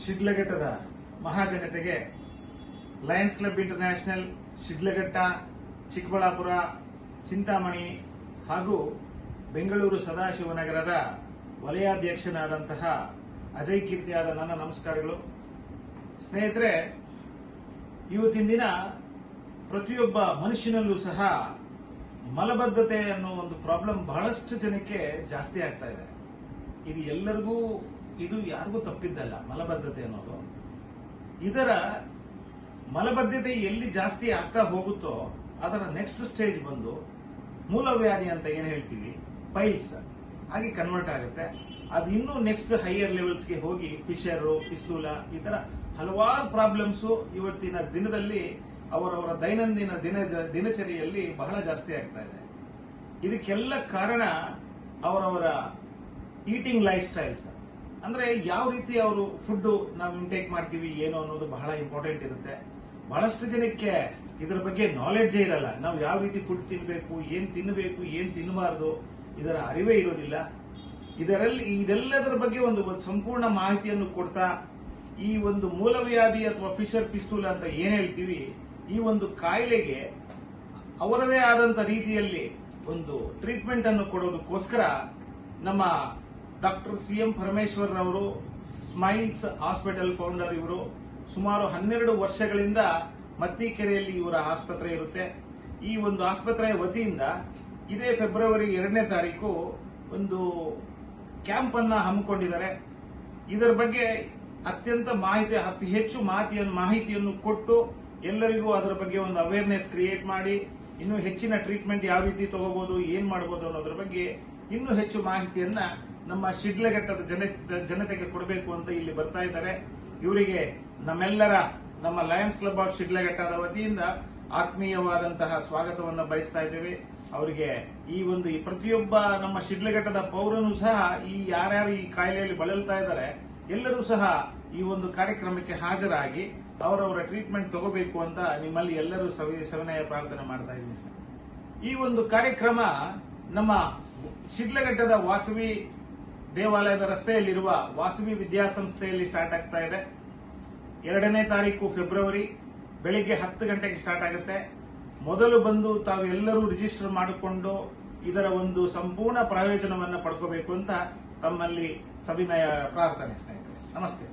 ಶಿಡ್ಲಘಟ್ಟದ ಮಹಾಜನತೆಗೆ Lions Club International Shidlaghatta, Chikkaballapur, Chintamani ಹಾಗೂ ಬೆಂಗಳೂರು ಸದಾಶಿವನಗರದ ವಲಯಾಧ್ಯಕ್ಷನಾದಂತಹ ಅಜಯ್ ಕೀರ್ತಿಯಾದ ನನ್ನ ನಮಸ್ಕಾರಗಳು. ಸ್ನೇಹಿತರೆ, ಇವತ್ತಿನ ದಿನ ಪ್ರತಿಯೊಬ್ಬ ಮನುಷ್ಯನಲ್ಲೂ ಸಹ ಮಲಬದ್ಧತೆ ಅನ್ನೋ ಒಂದು ಪ್ರಾಬ್ಲಮ್ ಬಹಳಷ್ಟು ಜನಕ್ಕೆ ಜಾಸ್ತಿ ಆಗ್ತಾ ಇದೆ. ಇದು ಯಾರಿಗೂ ತಪ್ಪಿದ್ದಲ್ಲ. ಮಲಬದ್ಧತೆ ಅನ್ನೋದು ಇದರ ಮಲಬದ್ಧತೆ ಎಲ್ಲಿ ಜಾಸ್ತಿ ಆಗ್ತಾ ಹೋಗುತ್ತೋ ಅದರ ನೆಕ್ಸ್ಟ್ ಸ್ಟೇಜ್ ಬಂದು ಮೂಲವ್ಯಾಧಿ ಅಂತ ಏನ್ ಹೇಳ್ತೀವಿ, ಪೈಲ್ಸ್ ಹಾಗೆ ಕನ್ವರ್ಟ್ ಆಗುತ್ತೆ. ಅದು ಇನ್ನೂ ನೆಕ್ಸ್ಟ್ ಹೈಯರ್ ಲೆವೆಲ್ಸ್ಗೆ ಹೋಗಿ ಫಿಶರ್, ಪಿಸ್ತೂಲ ಈ ತರ ಹಲವಾರು ಪ್ರಾಬ್ಲಮ್ಸ್ ಇವತ್ತಿನ ದಿನದಲ್ಲಿ ಅವರವರ ದೈನಂದಿನ ದಿನಚರಿಯಲ್ಲಿ ಬಹಳ ಜಾಸ್ತಿ ಆಗ್ತಾ ಇದೆ. ಇದಕ್ಕೆಲ್ಲ ಕಾರಣ ಅವರವರ ಈಟಿಂಗ್ ಲೈಫ್ ಸ್ಟೈಲ್ಸ್. ಅಂದ್ರೆ ಯಾವ ರೀತಿ ಅವರು ಫುಡ್ ನಾವು ಇಂಟೇಕ್ ಮಾಡ್ತೀವಿ ಏನೋ ಅನ್ನೋದು ಬಹಳ ಇಂಪಾರ್ಟೆಂಟ್ ಇರುತ್ತೆ. ಬಹಳಷ್ಟು ಜನಕ್ಕೆ ಇದರ ಬಗ್ಗೆ ನಾಲೆಡ್ಜೇ ಇರಲ್ಲ. ನಾವು ಯಾವ ರೀತಿ ಫುಡ್ ತಿನ್ಬೇಕು, ಏನ್ ತಿನ್ನಬೇಕು, ಏನ್ ತಿನ್ನಬಾರದು ಇದರ ಅರಿವೇ ಇರೋದಿಲ್ಲ. ಇದೆಲ್ಲದರ ಬಗ್ಗೆ ಒಂದು ಸಂಪೂರ್ಣ ಮಾಹಿತಿಯನ್ನು ಕೊಡ್ತಾ ಈ ಒಂದು ಮೂಲವ್ಯಾಧಿ ಅಥವಾ ಫಿಶರ್, ಪಿಸ್ತೂಲ ಅಂತ ಏನ್ ಹೇಳ್ತೀವಿ, ಈ ಒಂದು ಕಾಯಿಲೆಗೆ ಅವರದೇ ಆದಂತ ರೀತಿಯಲ್ಲಿ ಒಂದು ಟ್ರೀಟ್ಮೆಂಟ್ ಅನ್ನು ಕೊಡೋದಕ್ಕೋಸ್ಕರ ನಮ್ಮ ಡಾಕ್ಟರ್ CM ಪರಮೇಶ್ವರ್ ಅವರು, ಸ್ಮೈಲ್ಸ್ ಹಾಸ್ಪಿಟಲ್ ಫೌಂಡರ್ ಇವರು, ಸುಮಾರು 12 ವರ್ಷಗಳಿಂದ ಮತ್ತಿಕೆರೆಯಲ್ಲಿ ಇವರ ಆಸ್ಪತ್ರೆ ಇರುತ್ತೆ. ಈ ಒಂದು ಆಸ್ಪತ್ರೆಯ ವತಿಯಿಂದ ಇದೇ ಫೆಬ್ರವರಿ 2ನೇ ತಾರೀಕು ಒಂದು ಕ್ಯಾಂಪ್ ಅನ್ನ ಹಮ್ಮಿಕೊಂಡಿದ್ದಾರೆ. ಇದರ ಬಗ್ಗೆ ಅತಿ ಹೆಚ್ಚು ಮಾಹಿತಿಯನ್ನು ಕೊಟ್ಟು ಎಲ್ಲರಿಗೂ ಅದರ ಬಗ್ಗೆ ಒಂದು ಅವೇರ್ನೆಸ್ ಕ್ರಿಯೇಟ್ ಮಾಡಿ ಇನ್ನೂ ಹೆಚ್ಚಿನ ಟ್ರೀಟ್ಮೆಂಟ್ ಯಾವ ರೀತಿ ತಗೋಬಹುದು, ಏನ್ ಮಾಡಬಹುದು ಅನ್ನೋದ್ರ ಬಗ್ಗೆ ಇನ್ನೂ ಹೆಚ್ಚು ಮಾಹಿತಿಯನ್ನ ನಮ್ಮ ಶಿಡ್ಲಘಟ್ಟದ ಜನತೆಗೆ ಕೊಡಬೇಕು ಅಂತ ಇಲ್ಲಿ ಬರ್ತಾ ಇದ್ದಾರೆ. ಇವರಿಗೆ ನಮ್ಮ ಲಯನ್ಸ್ ಕ್ಲಬ್ ಆಫ್ ಶಿಡ್ಲಘಟ್ಟದ ವತಿಯಿಂದ ಆತ್ಮೀಯವಾದಂತಹ ಸ್ವಾಗತವನ್ನು ಬಯಸ್ತಾ ಇದ್ದೇವೆ. ಅವರಿಗೆ ಈ ಪ್ರತಿಯೊಬ್ಬ ನಮ್ಮ ಶಿಡ್ಲಘಟ್ಟದ ಪೌರನೂ ಸಹ ಯಾರ್ಯಾರು ಈ ಕಾಯಿಲೆಯಲ್ಲಿ ಬಳಲ್ತಾ ಇದ್ದಾರೆ ಎಲ್ಲರೂ ಸಹ ಈ ಒಂದು ಕಾರ್ಯಕ್ರಮಕ್ಕೆ ಹಾಜರಾಗಿ ಅವರವರ ಟ್ರೀಟ್ಮೆಂಟ್ ತಗೋಬೇಕು ಅಂತ ನಿಮ್ಮಲ್ಲಿ ಎಲ್ಲರೂ ಸವಿನಯ ಪ್ರಾರ್ಥನೆ ಮಾಡ್ತಾ ಇದ್ದೀನಿ ಸರ್. ಈ ಒಂದು ಕಾರ್ಯಕ್ರಮ ನಮ್ಮ ಶಿಡ್ಲಘಟ್ಟದ ವಾಸವಿ ದೇವಾಲಯದ ರಸ್ತೆಯಲ್ಲಿರುವ ವಾಸವಿ ವಿದ್ಯಾಸಂಸ್ಥೆಯಲ್ಲಿ ಸ್ಟಾರ್ಟ್ ಆಗ್ತಾ ಇದೆ. 2ನೇ ತಾರೀಕು ಫೆಬ್ರವರಿ ಬೆಳಿಗ್ಗೆ 10 ಗಂಟೆಗೆ ಸ್ಟಾರ್ಟ್ ಆಗುತ್ತೆ. ಮೊದಲು ಬಂದು ತಾವೆಲ್ಲರೂ ರಿಜಿಸ್ಟರ್ ಮಾಡಿಕೊಂಡು ಇದರ ಒಂದು ಸಂಪೂರ್ಣ ಪ್ರಯೋಜನವನ್ನು ಪಡ್ಕೋಬೇಕು ಅಂತ ತಮ್ಮಲ್ಲಿ ಸವಿನಯ ಪ್ರಾರ್ಥನೆ ಸ್ನೇಹಿತರೆ. ನಮಸ್ತೆ.